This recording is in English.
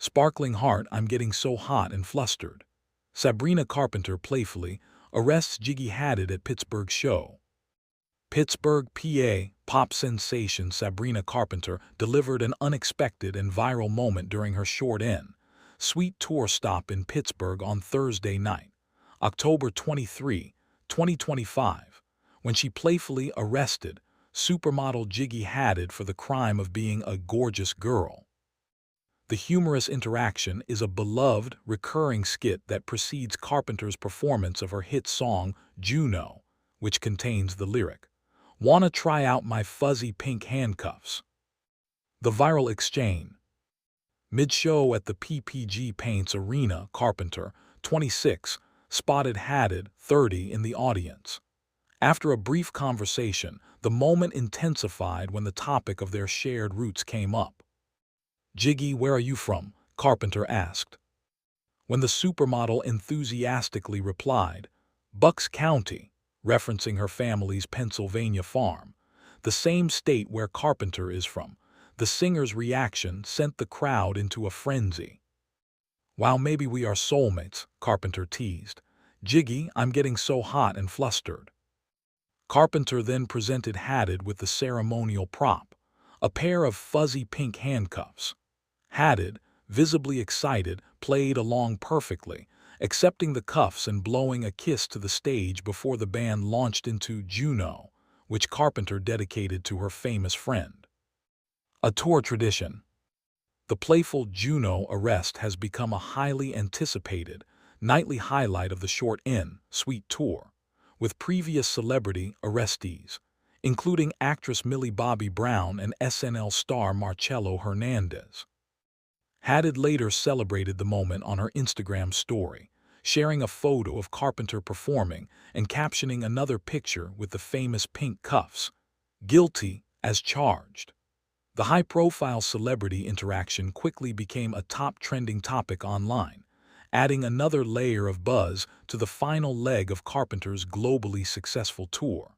Sparkling heart, I'm getting so hot and flustered. Sabrina Carpenter playfully arrests Gigi Hadid at Pittsburgh show. Pittsburgh, PA, pop sensation Sabrina Carpenter delivered an unexpected and viral moment during her short N Sweet tour stop in Pittsburgh on Thursday night, October 23, 2025, when she playfully arrested supermodel Gigi Hadid for the crime of being a gorgeous girl. The humorous interaction is a beloved, recurring skit that precedes Carpenter's performance of her hit song, Juno, which contains the lyric, "Wanna try out my fuzzy pink handcuffs?" The viral exchange. Mid-show at the PPG Paints Arena, Carpenter, 26, spotted Hadid, 30, in the audience. After a brief conversation, the moment intensified when the topic of their shared roots came up. "Gigi, where are you from?" Carpenter asked. When the supermodel enthusiastically replied, "Bucks County," referencing her family's Pennsylvania farm, the same state where Carpenter is from, the singer's reaction sent the crowd into a frenzy. "Wow, maybe we are soulmates," Carpenter teased. "Gigi, I'm getting so hot and flustered." Carpenter then presented Hadid with the ceremonial prop, a pair of fuzzy pink handcuffs. Hadid, visibly excited, played along perfectly, accepting the cuffs and blowing a kiss to the stage before the band launched into Juno, which Carpenter dedicated to her famous friend. A tour tradition. The playful Juno arrest has become a highly anticipated nightly highlight of the short N Sweet tour, with previous celebrity arrestees, including actress Millie Bobby Brown and SNL star Marcello Hernandez. Hadid later celebrated the moment on her Instagram story, sharing a photo of Carpenter performing and captioning another picture with the famous pink cuffs, "Guilty as charged." The high-profile celebrity interaction quickly became a top trending topic online, adding another layer of buzz to the final leg of Carpenter's globally successful tour.